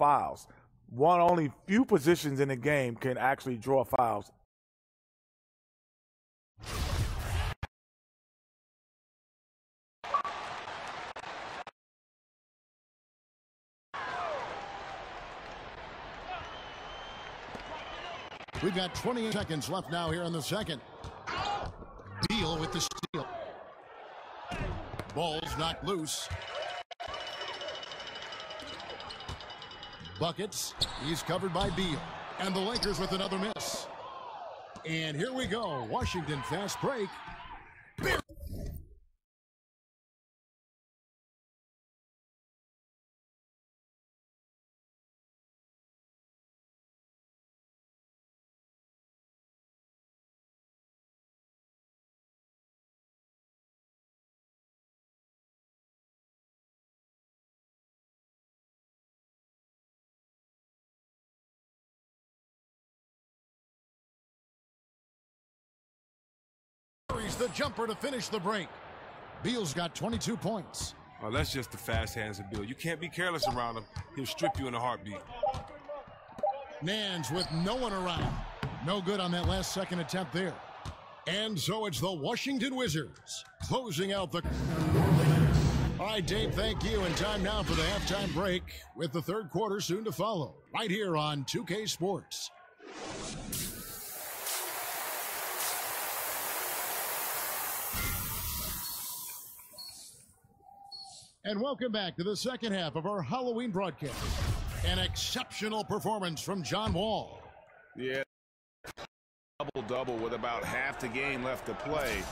fouls. Only few positions in the game can actually draw fouls. We've got 20 seconds left now here in the second. Beal with the steal. Ball's knocked loose. Buckets. He's covered by Beal. And the Lakers with another miss. And here we go. Washington fast break. The jumper to finish the break. Beal's got 22 points. Well, that's just the fast hands of Beal. You can't be careless around him. He'll strip you in a heartbeat. Nance with no one around. No good on that last second attempt there. And so it's the Washington Wizards closing out the... All right, Dave, thank you. And time now for the halftime break with the third quarter soon to follow. Right here on 2K Sports. And welcome back to the second half of our Halloween broadcast. An exceptional performance from John Wall. Yeah, double-double with about half the game left to play.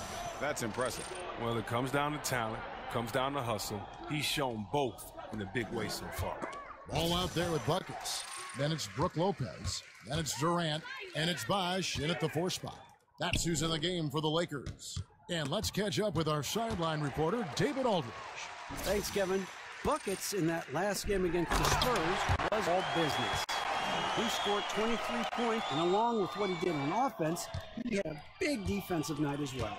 That's impressive. Well, it comes down to talent, comes down to hustle. He's shown both in a big way so far. Ball out there with buckets. Then it's Brook Lopez. Then it's Durant. And it's Bosh in at the 4 spot. That's who's in the game for the Lakers. And let's catch up with our sideline reporter, David Aldridge. Thanks, Kevin. Buckets in that last game against the Spurs was all business. He scored 23 points, and along with what he did on offense, he had a big defensive night as well.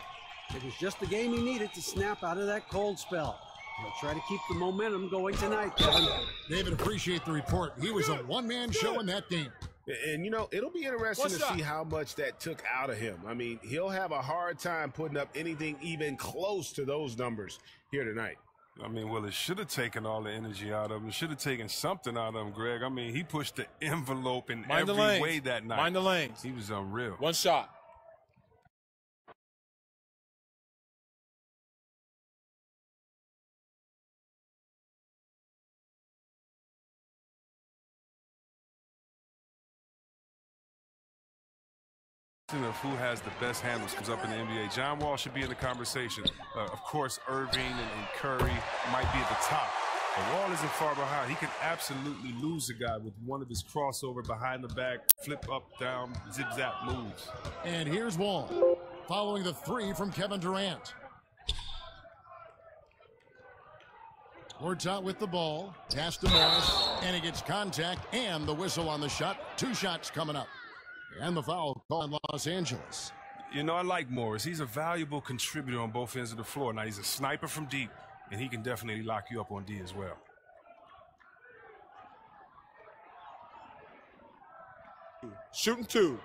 It was just the game he needed to snap out of that cold spell. He'll try to keep the momentum going tonight, Kevin. David, appreciate the report. He was a one-man show in that game. And, you know, it'll be interesting to see how much that took out of him. I mean, he'll have a hard time putting up anything even close to those numbers here tonight. I mean, well, it should have taken all the energy out of him. It should have taken something out of him, Greg. I mean, he pushed the envelope in every way that night. Mind the lanes. He was unreal. One shot. Of who has the best handles comes up in the NBA. John Wall should be in the conversation. Of course, Irving and Curry might be at the top. But Wall isn't far behind. He can absolutely lose a guy with one of his crossover behind the back, flip up, down, zip-zap moves. And here's Wall, following the 3 from Kevin Durant. Works out with the ball, pass to Morris, and he gets contact and the whistle on the shot. 2 shots coming up. And the foul call in Los Angeles. You know, I like Morris. He's a valuable contributor on both ends of the floor. Now, he's a sniper from deep, and he can definitely lock you up on D as well. Shooting 2.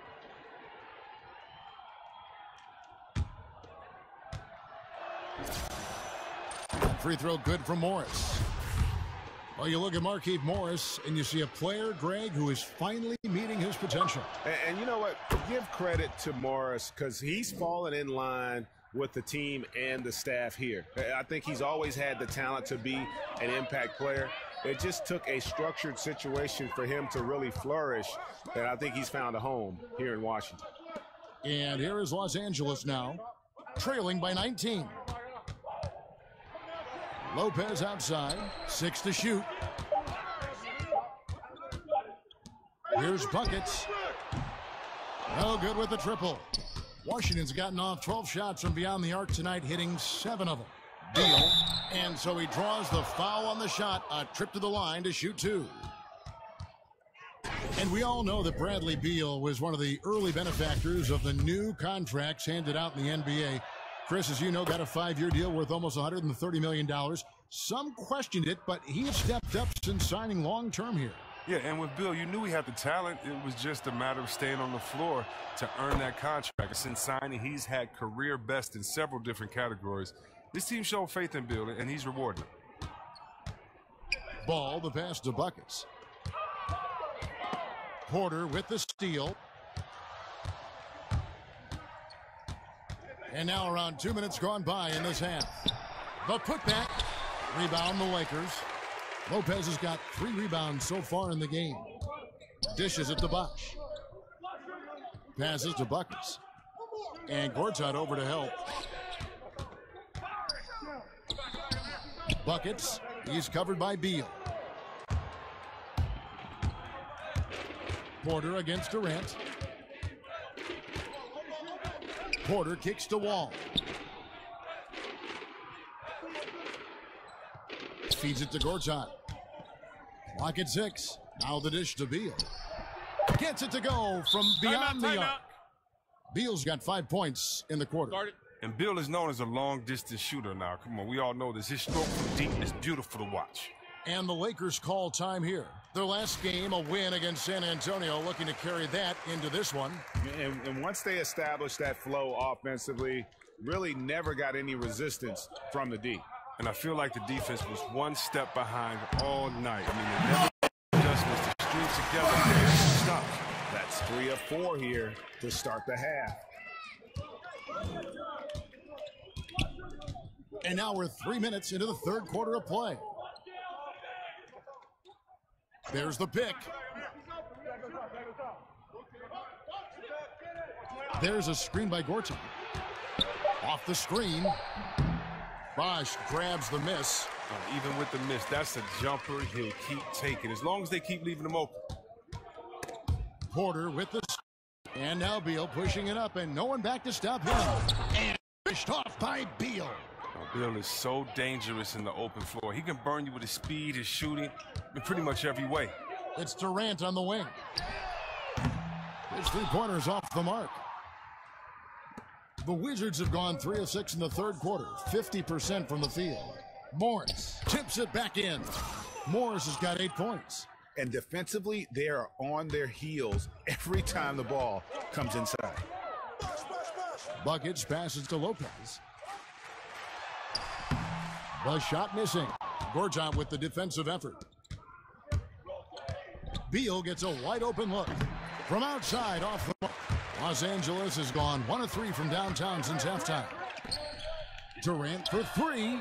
Free throw good from Morris. Well, you look at Markieff Morris, and you see a player, Greg, who is finally meeting his potential. And you know what? Give credit to Morris because he's fallen in line with the team and the staff here. I think he's always had the talent to be an impact player. It just took a structured situation for him to really flourish, and I think he's found a home here in Washington. And here is Los Angeles now, trailing by 19. Lopez outside, 6 to shoot. Here's buckets. No good with the triple. Washington's gotten off 12 shots from beyond the arc tonight, hitting 7 of them. Beal, and so he draws the foul on the shot, a trip to the line to shoot 2. And we all know that Bradley Beal was one of the early benefactors of the new contracts handed out in the NBA. Chris, as you know, got a 5-year deal worth almost $130 million. Some questioned it, but he has stepped up since signing long-term here. Yeah, and with Bill, you knew he had the talent. It was just a matter of staying on the floor to earn that contract. Since signing, he's had career best in several different categories. This team showed faith in Bill, and he's rewarding it. Ball, the pass to Buckets. Porter with the steal. And now around 2 minutes gone by in this half. The putback. Rebound the Lakers. Lopez has got 3 rebounds so far in the game. Dishes it to Bosh. Passes to Buckets. And Gortat over to help. Buckets. He's covered by Beal. Porter against Durant. Porter kicks to Wall. Feeds it to Gortat. Clock at 6. Now the dish to Beal. Gets it to go from beyond the arc. Beal's got 5 points in the quarter. And Bill is known as a long-distance shooter now. Come on, we all know this. His stroke from deep is beautiful to watch. And the Lakers call time here. Their last game, a win against San Antonio, looking to carry that into this one. And once they established that flow offensively, really never got any resistance from the D. And I feel like the defense was one step behind all night. I mean, they never adjustments to string together and stop. That's 3 of 4 here to start the half. And now we're 3 minutes into the third quarter of play. There's the pick. There's a screen by Gortat. Off the screen. Bosh grabs the miss. Even with the miss, that's a jumper he'll keep taking as long as they keep leaving him open. Porter with the... And now Beal pushing it up, and no one back to stop him. And pushed off by Beal. Bill is so dangerous in the open floor. He can burn you with his speed, his shooting, in pretty much every way. It's Durant on the wing. His 3-pointers off the mark. The Wizards have gone 3 of 6 in the third quarter, 50% from the field. Morris tips it back in. Morris has got 8 points. And defensively, they are on their heels every time the ball comes inside. Buckets passes to Lopez. The shot missing. Gortat with the defensive effort. Beal gets a wide open look. From outside off the mark. Los Angeles has gone 1 of 3 from downtown since halftime. Durant for 3.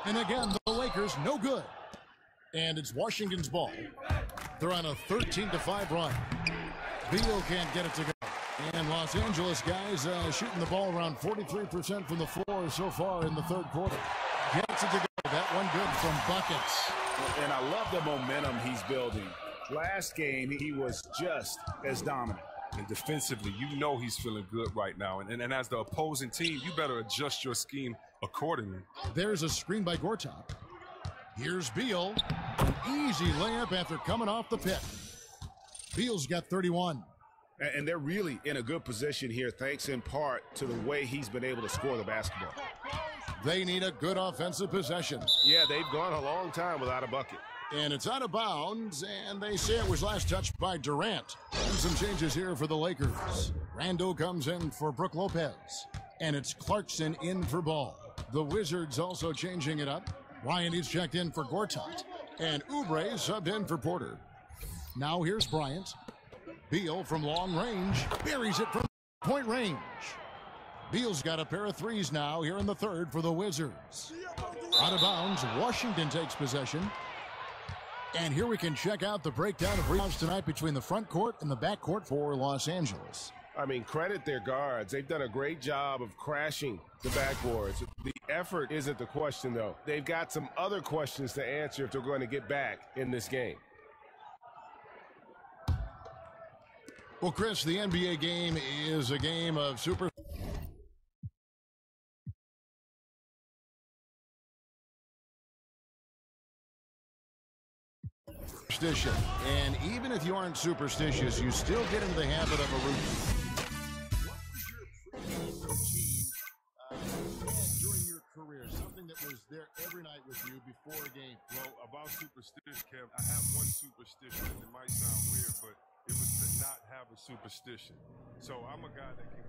And again, the Lakers no good. And it's Washington's ball. They're on a 13-5 run. Beal can't get it to go. And Los Angeles guys shooting the ball around 43% from the floor so far in the third quarter. Gets it to go. That one good from Buckets. And I love the momentum he's building. Last game, he was just as dominant. And defensively, you know he's feeling good right now. And as the opposing team, you better adjust your scheme accordingly. There's a screen by Gortat. Here's Beal. An easy layup after coming off the pick. Beal's got 31. And they're really in a good position here, thanks in part to the way he's been able to score the basketball. They need a good offensive possession. Yeah, they've gone a long time without a bucket. And it's out of bounds, and they say it was last touched by Durant. And some changes here for the Lakers. Randle comes in for Brook Lopez. And it's Clarkson in for Ball. The Wizards also changing it up. Ryan is checked in for Gortat. And Oubre subbed in for Porter. Now here's Bryant. Beal from long range. Buries it from point range. Beal's got a pair of threes now here in the third for the Wizards. Out of bounds, Washington takes possession. And here we can check out the breakdown of rebounds tonight between the front court and the back court for Los Angeles. I mean, credit their guards. They've done a great job of crashing the backboards. The effort isn't the question, though. They've got some other questions to answer if they're going to get back in this game. Well, Chris, the NBA game is a game of superstition. And even if you aren't superstitious, you still get into the habit of a routine. What was your routine during your career? Something that was there every night with you before a game? Well, about superstition, Kev, I have one superstition. superstition. It might sound weird, but it was to not have a superstition. So I'm a guy that can.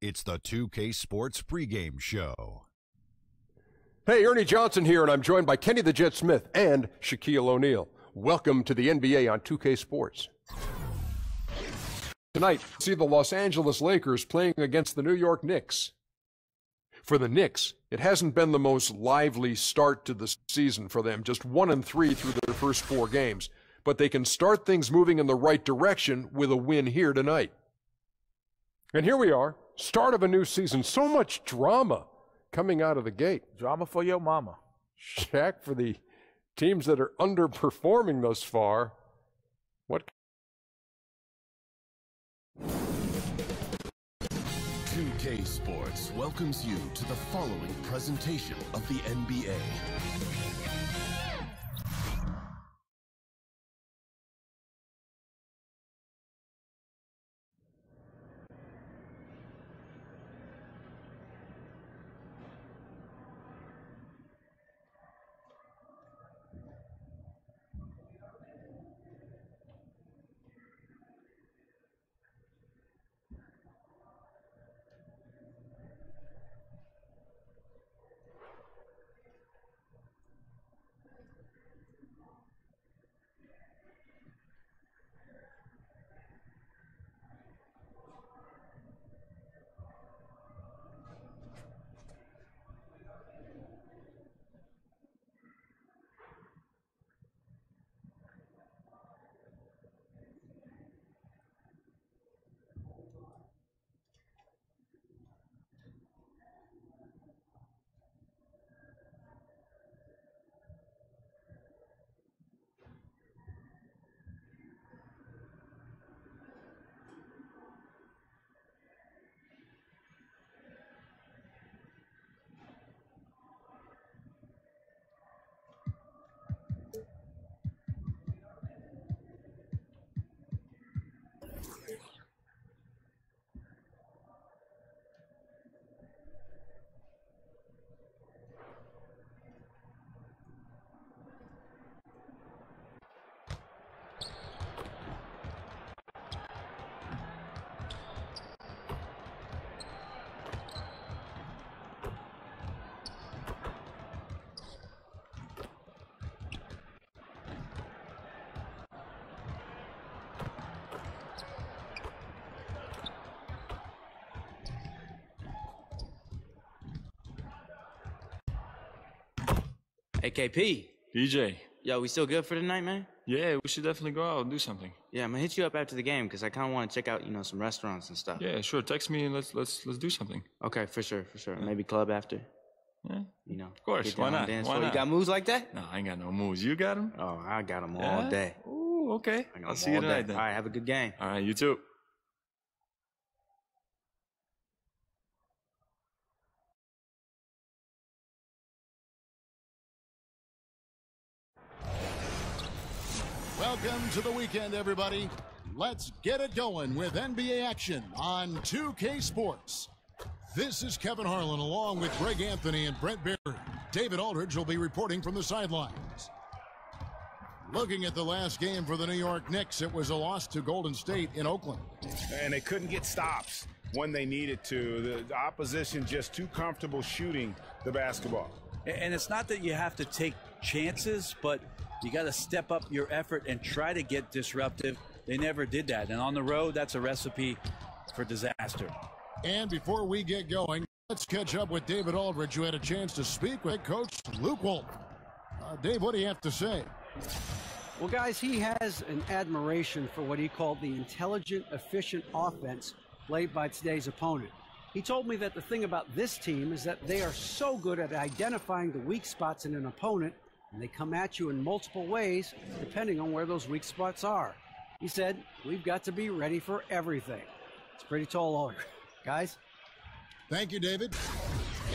It's the 2K Sports pregame show. Hey, Ernie Johnson here, and I'm joined by Kenny the Jet Smith and Shaquille O'Neal. Welcome to the NBA on 2K Sports. Tonight, see the Los Angeles Lakers playing against the New York Knicks. For the Knicks, it hasn't been the most lively start to the season for them, just 1-3 through their first 4 games. But they can start things moving in the right direction with a win here tonight. And here we are, start of a new season. So much drama coming out of the gate. Drama for your mama. Shaq, for the teams that are underperforming thus far, what? 2K Sports welcomes you to the following presentation of the NBA. Hey, KP. DJ. Yo, we still good for tonight, man? Yeah, we should definitely go out and do something. Yeah, I'm gonna hit you up after the game because I kind of want to check out, some restaurants and stuff. Yeah, sure. Text me and let's do something. Okay, for sure. Yeah. Maybe club after. Yeah. Of course. Why not? Why not? You got moves like that? No, I ain't got no moves. You got them? Oh, I got them all day. Ooh, okay. I'll see you tonight then. All right, have a good game. All right, you too. Welcome to the weekend, everybody. Let's get it going with NBA action on 2K Sports. This is Kevin Harlan along with Greg Anthony and Brent Barry. David Aldridge will be reporting from the sidelines. Looking at the last game for the New York Knicks, it was a loss to Golden State in Oakland. And they couldn't get stops when they needed to. The opposition just too comfortable shooting the basketball. And it's not that you have to take chances, but you got to step up your effort and try to get disruptive. They never did that. And on the road, that's a recipe for disaster. And before we get going, let's catch up with David Aldridge, who had a chance to speak with Coach Luke Walton. Dave, what do you have to say? Well, guys, he has an admiration for what he called the intelligent, efficient offense played by today's opponent. He told me that the thing about this team is that they are so good at identifying the weak spots in an opponent, and they come at you in multiple ways depending on where those weak spots are. He said, we've got to be ready for everything. It's pretty tall order. Guys? Thank you, David.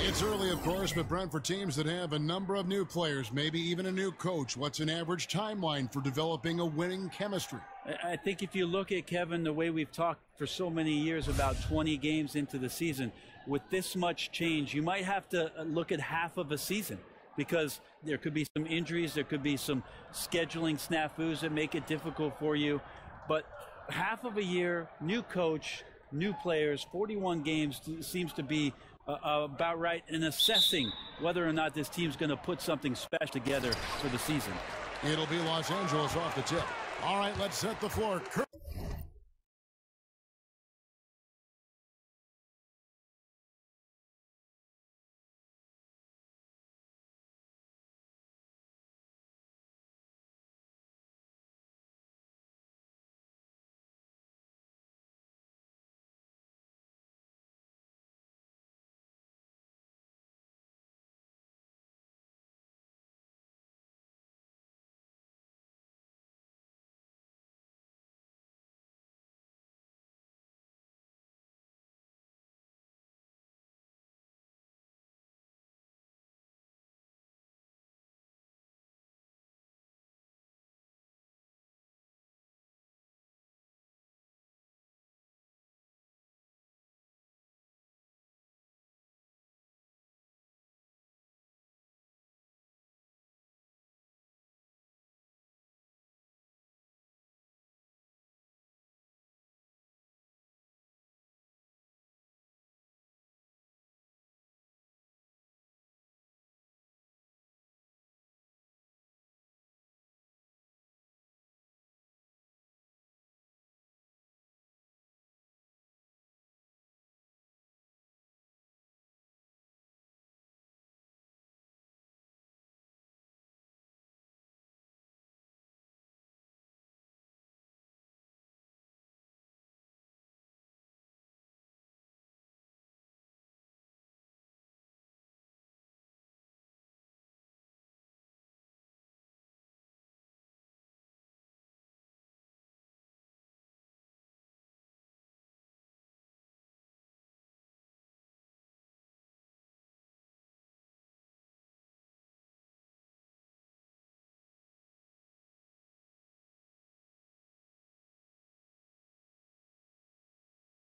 It's early, of course, but Brent, for teams that have a number of new players, maybe even a new coach, what's an average timeline for developing a winning chemistry? I think if you look at, Kevin, the way we've talked for so many years about 20 games into the season, with this much change, you might have to look at half of a season because there could be some injuries, there could be some scheduling snafus that make it difficult for you. But half of a year, new coach, new players, 41 games seems to be about right in assessing whether or not this team's going to put something special together for the season. It'll be Los Angeles off the tip. All right, let's set the floor.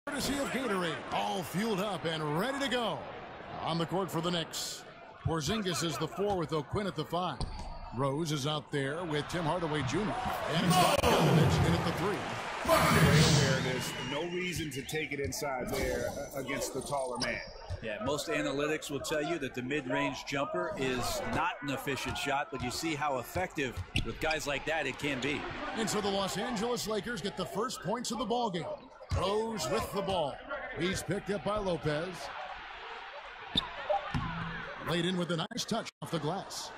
Courtesy of Gatorade, all fueled up and ready to go. On the court for the Knicks, Porzingis is the 4 with O'Quinn at the 5. Rose is out there with Tim Hardaway Jr. And it's Bogdanovich in at the 3. Great awareness, no reason to take it inside there against the taller man. Yeah, most analytics will tell you that the mid-range jumper is not an efficient shot, but you see how effective with guys like that it can be. And so the Los Angeles Lakers get the first points of the ball game. Rose with the ball. He's picked up by Lopez. Laid in with a nice touch off the glass.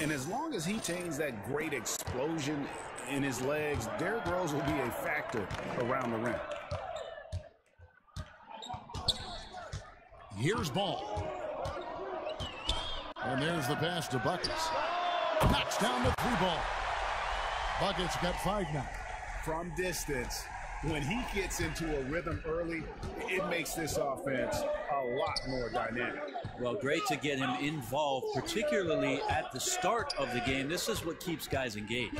And as long as he maintains that great explosion in his legs, Derrick Rose will be a factor around the rim. Here's Ball. And there's the pass to Buckets. Knocks down the 3-ball. Buckets got 5 now. From distance, when he gets into a rhythm early, it makes this offense a lot more dynamic. Well, great to get him involved, particularly at the start of the game. This is what keeps guys engaged.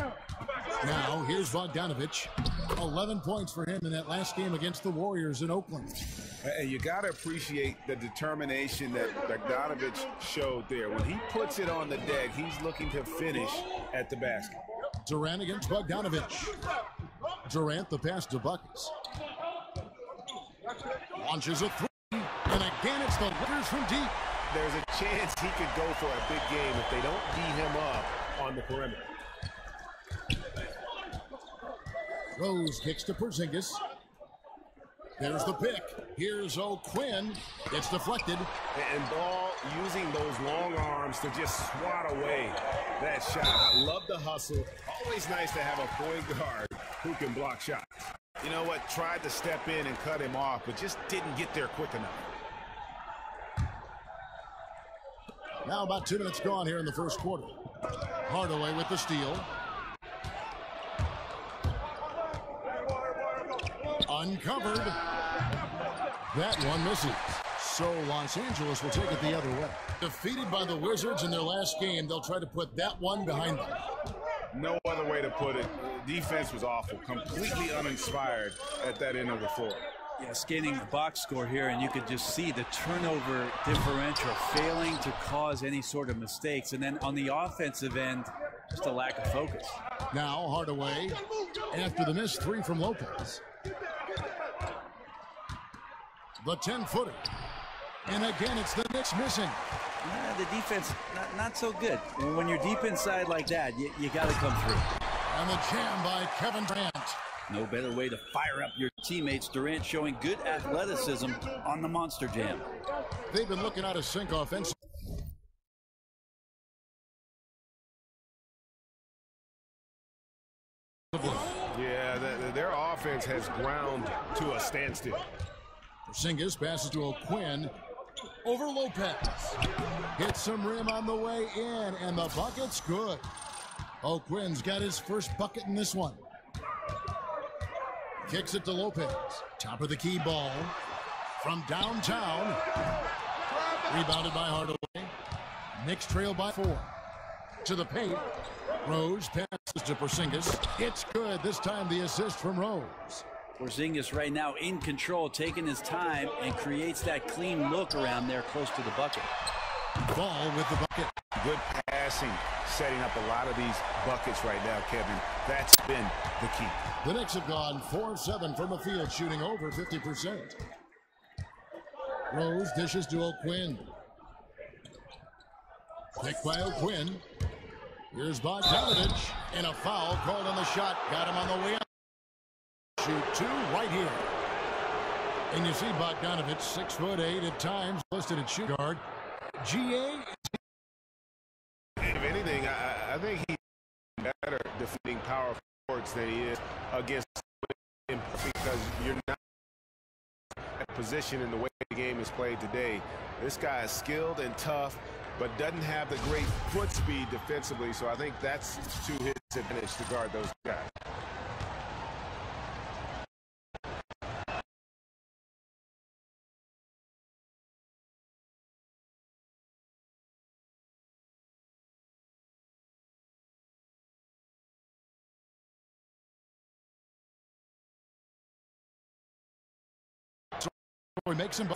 Now, here's Bogdanovich. 11 points for him in that last game against the Warriors in Oakland. And you got to appreciate the determination that Bogdanovich showed there. When he puts it on the deck, he's looking to finish at the basket. Durant against Bogdanovich. Durant, the pass to Buckets. Launches a 3, and again it's the Lakers from deep. There's a chance he could go for a big game if they don't beat him up on the perimeter. Rose kicks to Porzingis. There's the pick. Here's O'Quinn. It's deflected. And Ball using those long arms to just swat away that shot. I love the hustle. Always nice to have a point guard who can block shots. You know what? Tried to step in and cut him off, but just didn't get there quick enough. Now about 2 minutes gone here in the first quarter. Hardaway with the steal. Uncovered. That one misses. So Los Angeles will take it the other way. Defeated by the Wizards in their last game, they'll try to put that one behind them. No other way to put it. Defense was awful. Completely uninspired at that end of the floor. Yeah, scanning the box score here, and you could just see the turnover differential failing to cause any sort of mistakes. And then on the offensive end, just a lack of focus. Now Hardaway, after the missed 3 from Lopez. The 10-footer. And again, it's the Knicks missing. The defense, not so good. When you're deep inside like that, you got to come through. And the jam by Kevin Durant. No better way to fire up your teammates. Durant showing good athleticism on the Monster Jam. They've been looking out of sync offensively. Yeah, their offense has ground to a standstill. Porzingis passes to O'Quinn. Over Lopez. Hits some rim on the way in, and the bucket's good. O'Quinn's got his first bucket in this one. Kicks it to Lopez. Top of the key ball. From downtown. Rebounded by Hardaway. Knicks trail by 4. To the paint. Rose passes to Porzingis. It's good. This time the assist from Rose. Porzingis right now in control, taking his time, and creates that clean look around there close to the bucket. Ball with the bucket. Good passing, setting up a lot of these buckets right now, Kevin. That's been the key. The Knicks have gone 4 of 7 from the field, shooting over 50%. Rose dishes to O'Quinn. Picked by O'Quinn. Here's Bogdanovich, and a foul called on the shot. Got him on the way up. Shoot 2 right here. And you see Bogdanovich, 6'8" at times, listed at shoot guard. GA. If anything, I think he's better defending power forwards than he is against him, because you're not in position in the way the game is played today. This guy is skilled and tough, but doesn't have the great foot speed defensively, so I think that's to his advantage to guard those guys. He makes him.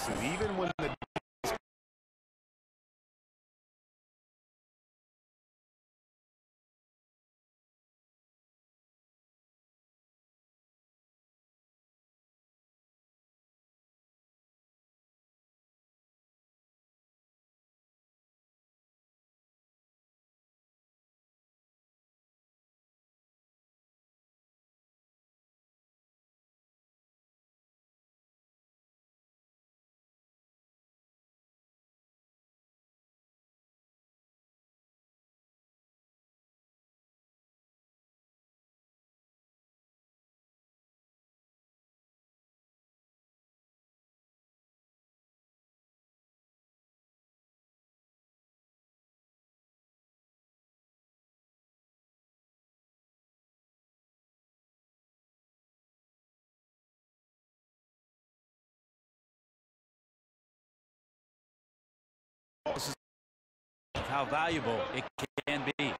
aggressive, even when the how valuable it can be.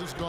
Is gone.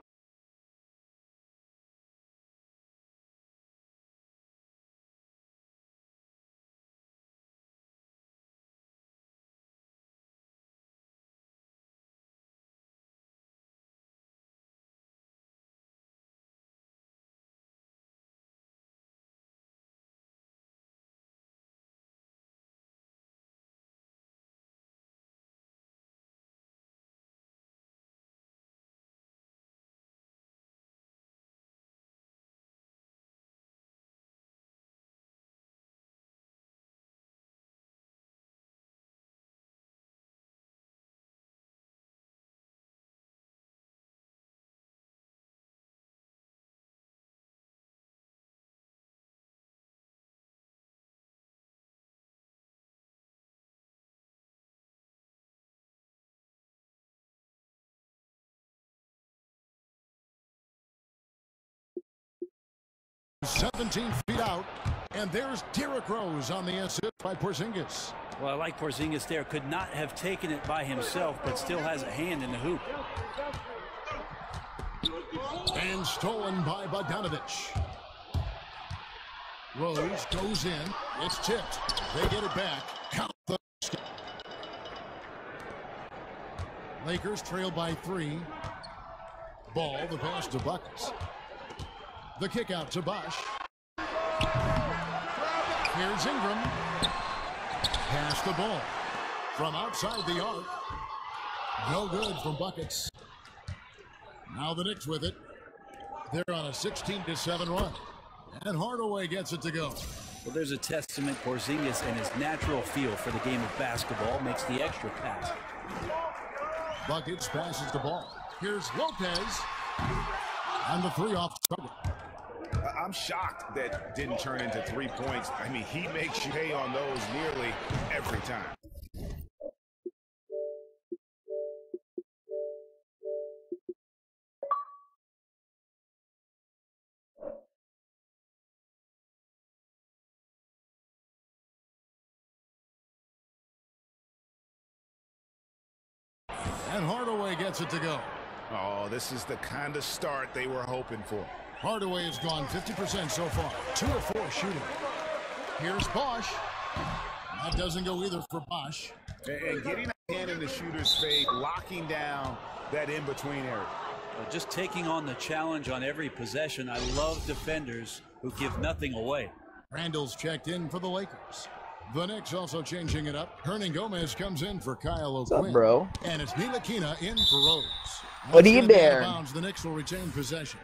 "17 feet out, and there's Derrick Rose on the assist by Porzingis." Well, I like Porzingis there. Could not have taken it by himself, but still has a hand in the hoop. And stolen by Bogdanovich. Rose goes in. It's tipped. They get it back. Count the Lakers trail by 3. Ball, the pass to Buckets. The kick out to Bosh. Here's Ingram. Pass the ball. From outside the arc. No good from Buckets. Now the Knicks with it. They're on a 16-7 run. And Hardaway gets it to go. Well, there's a testament. Porzingis and his natural feel for the game of basketball makes the extra pass. Buckets passes the ball. Here's Lopez. And the 3 off target. I'm shocked that didn't turn into 3 points. I mean, he makes you pay on those nearly every time. And Hardaway gets it to go. Oh, this is the kind of start they were hoping for. Hardaway has gone 50% so far. 2 of 4 shooting. Here's Bosh. That doesn't go either for Bosh. And getting a hand in the shooter's face, locking down that in-between area. Just taking on the challenge on every possession. I love defenders who give nothing away. Randall's checked in for the Lakers. The Knicks also changing it up. Hernan Gomez comes in for Kyle O'Quinn. What's up, bro? And it's Ntilikina in for Rose. What are you doing? The Knicks will retain possession.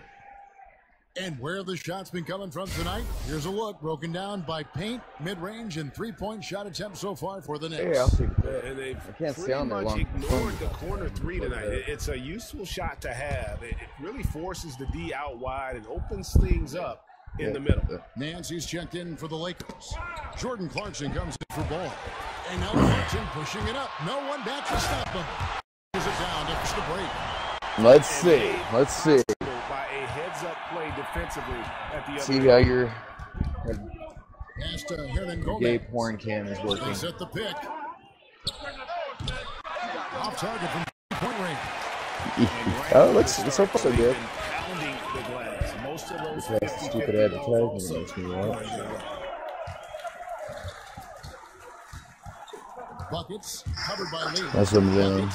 And where have the shots been coming from tonight? Here's a look broken down by paint, mid-range, and 3-point shot attempts so far for the Knicks. Here, I'll see. And they've I can't pretty stay on there much long. ignored the corner 3 tonight. It's a useful shot to have. It really forces the D out wide and opens things up in the middle. Nancy's checked in for the Lakers. Jordan Clarkson comes in for ball. And now Clarkson pushing it up. No one back to stop him. Is it down to the break. Let's see. Let's see. By a heads-up play defensively at the See how your Gabe Horn cam is working. Set the pick. Off target from point range. Oh, looks so far so good. Most of those that stupid advertisement makes me right. Buckets covered by Lee. That's what I'm doing.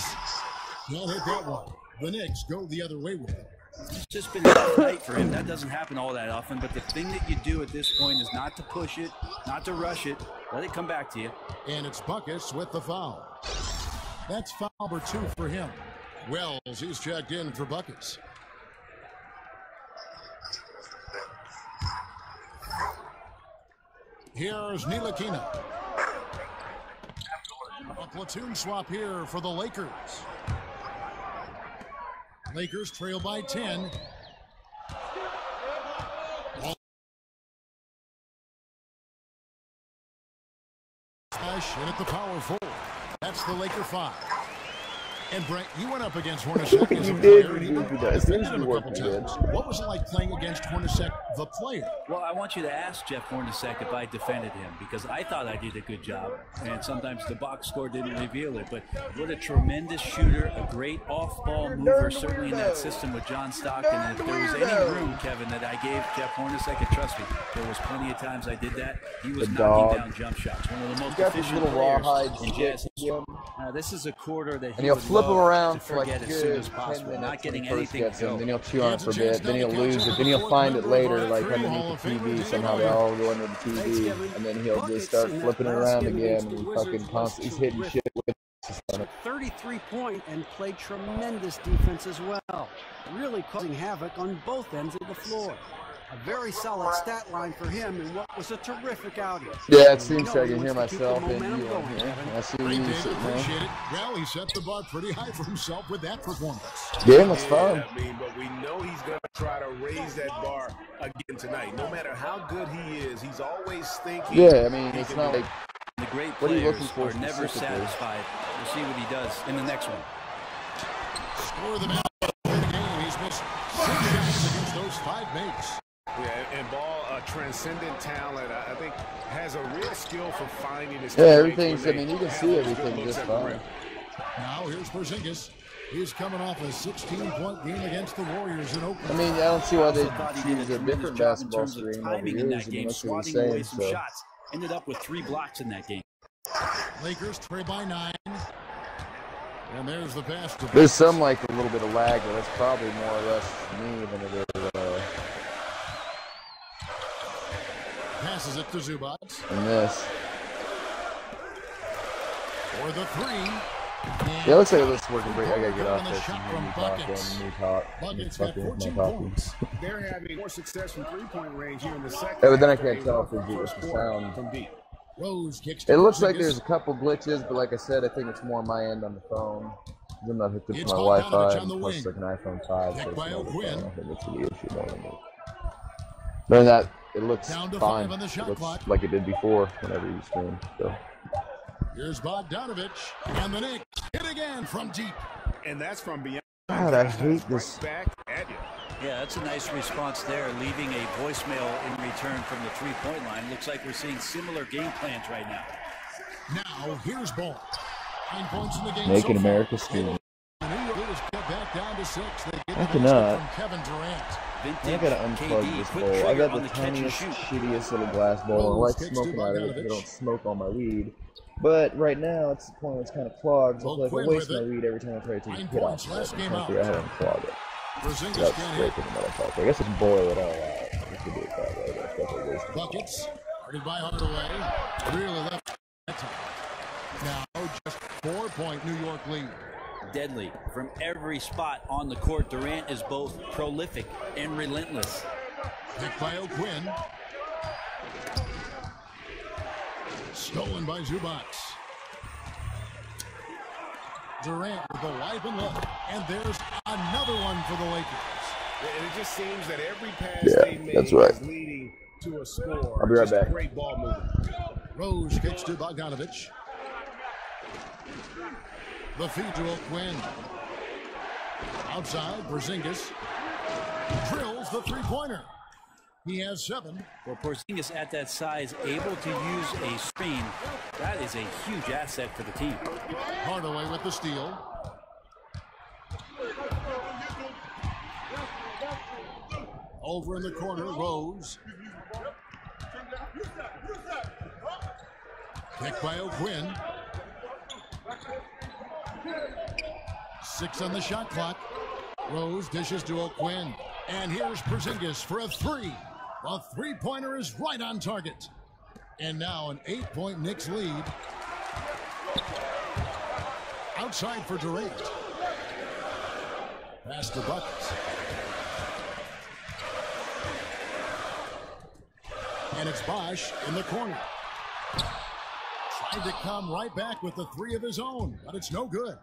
He'll hit that one. The Knicks go the other way with it. It's just been a tough night for him. That doesn't happen all that often, but the thing that you do at this point is not to push it, not to rush it. Let it come back to you. And it's Buckets with the foul. That's foul number 2 for him. Wells, he's checked in for Buckets. Here's Ntilikina. A platoon swap here for the Lakers. Lakers trail by 10. Smash in at the power forward. That's the Laker 5. And Brent, you went up against Hornacek as a player. What was it like playing against Hornacek, the player? Well, I want you to ask Jeff Hornacek if I defended him, because I thought I did a good job, and sometimes the box score didn't reveal it. But what a tremendous shooter, a great off-ball mover, certainly in that system with John Stockton. And if there was any room, Kevin, that I gave Jeff Hornacek, and trust me, there was plenty of times I did that. He was knocking down jump shots. One of the most efficient players in Jazz. This is a quarter that and he'll flip him around for like as soon as possible, not getting anything to go. Then he'll chew on it for a bit. Then he'll lose it. Then he'll find it later, like underneath the TV. Somehow they all go under the TV, and then he'll just start flipping it around again. And fucking constantly, he's hitting shit with it. 33-point and played tremendous defense as well, really causing havoc on both ends of the floor. A very solid stat line for him in what was a terrific outing. Yeah, it seems like I can hear myself and you on here. I see you sitting there. Well, he set the bar pretty high for himself with that performance. Yeah, that's fun. But we know he's going to try to raise that bar again tonight. No matter how good he is, he's always thinking. Yeah, I mean, it's not like the great what are you looking players for are never satisfied. We'll see what he does in the next one. Score the man of the game. He's missed 6 shots against those 5 mates. Yeah, and Ball, a transcendent talent, I think, has a real skill for finding his. Yeah, everything's. I mean, you can see everything just fine. Now here's Porzingis. He's coming off a 16-point game against the Warriors in Oakland. I mean, I don't see why they choose a different basketball screen over years and most of the same. So. Ended up with 3 blocks in that game. Lakers trail by 9. And there's the pass. There's some like a little bit of lag, but that's probably more or less me than it is. Passes it to Zubac. And this. For the 3. Yeah, it looks like this is working great. I gotta get off this and talk. Buckets got 14 points. They're having more success from 3-point range here in the second. Yeah, but then I can't tell if it's the sound. Rose kicks it looks like there's a couple glitches, but like I said, I think it's more my end on the phone. I'm not hooked up to my Wi-Fi, and plus it's like an iPhone 5, so it's not the phone. I think that's the issue more than me. Other than that, it looks fine. It looks like it did before whenever you stream. So. Here's Bogdanovich, and the Knicks hit again from deep. And that's from beyond. God, I hate this. Back at you. Yeah, that's a nice response there, leaving a voicemail in return from the 3-point line. Looks like we're seeing similar game plans right now. Now, here's Ball. 9 points in the game. Making America scream. I cannot. Kevin Durant. I gotta unplug this bowl. I got the tiniest, shittiest little glass bowl. I like smoking out of it because I don't smoke all my weed. But right now, it's the point where it's kind of clogged. So I feel like I waste my weed every time I try to take a hit off. I'm trying to figure out how to unclog it. That's scraping the motherfucker. I guess I can boil it all out. I can do it that way. That's definitely wasting. Buckets, guarded by Hardaway. Really left that time. Now, just 4-point New York lead. Deadly. From every spot on the court, Durant is both prolific and relentless. Picked by O'Quinn. Stolen by Zubac. Durant with the wide and look. And there's another one for the Lakers. And it just seems that every pass they make that's right. is leading to a score. I'll be right back. Great ball movement. Rose kicks to Bogdanovich. The feed to O'Quinn. Outside, Porzingis drills the three-pointer. He has 7. Well, Porzingis at that size, able to use a screen. That is a huge asset for the team. Hardaway with the steal. Over in the corner, Rose. Kick by O'Quinn. 6 on the shot clock. Rose dishes to O'Quinn. And here's Porzingis for a 3. The three-pointer is right on target. And now an 8-point Knicks lead. Outside for Durant. Pass to Buckets. And it's Bosch in the corner. Tried to come right back with the 3 of his own, but it's no good.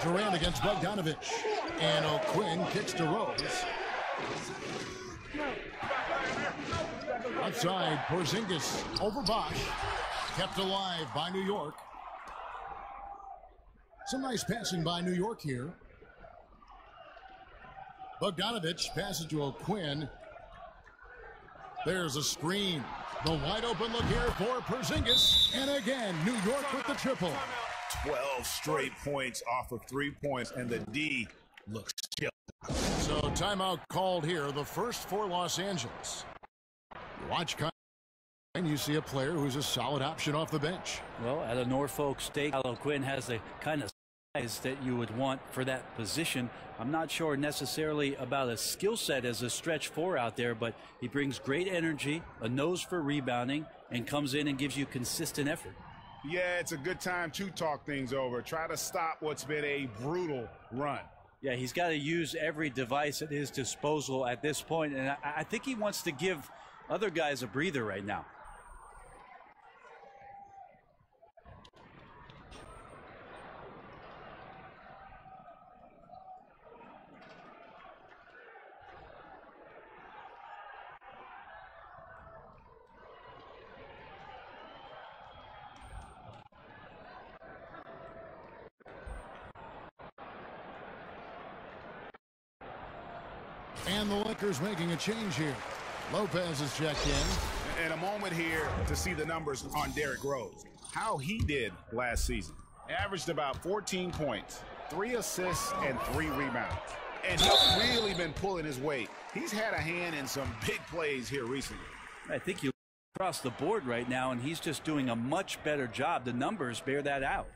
Durant against Bogdanovich. And O'Quinn kicks to Rose. Outside, Porzingis over Bosch. Kept alive by New York. Some nice passing by New York here. Bogdanovich passes to O'Quinn. There's a screen. The wide open look here for Porzingis. And again, New York with the triple. 12 straight points off of 3 points, and the D looks chill. So timeout called here, the first for Los Angeles. You watch and you see a player who's a solid option off the bench. Well, at a Norfolk State, O'Quinn has the kind of size that you would want for that position. I'm not sure necessarily about a skill set as a stretch 4 out there, but he brings great energy, a nose for rebounding, and comes in and gives you consistent effort. Yeah, it's a good time to talk things over. Try to stop what's been a brutal run. Yeah, he's got to use every device at his disposal at this point, and I think he wants to give other guys a breather right now. And the Lakers making a change here. Lopez is checked in. And a moment here to see the numbers on Derrick Rose. How he did last season. Averaged about 14 points, 3 assists, and 3 rebounds. And he's really been pulling his weight. He's had a hand in some big plays here recently. I think you across the board right now, and he's just doing a much better job. The numbers bear that out.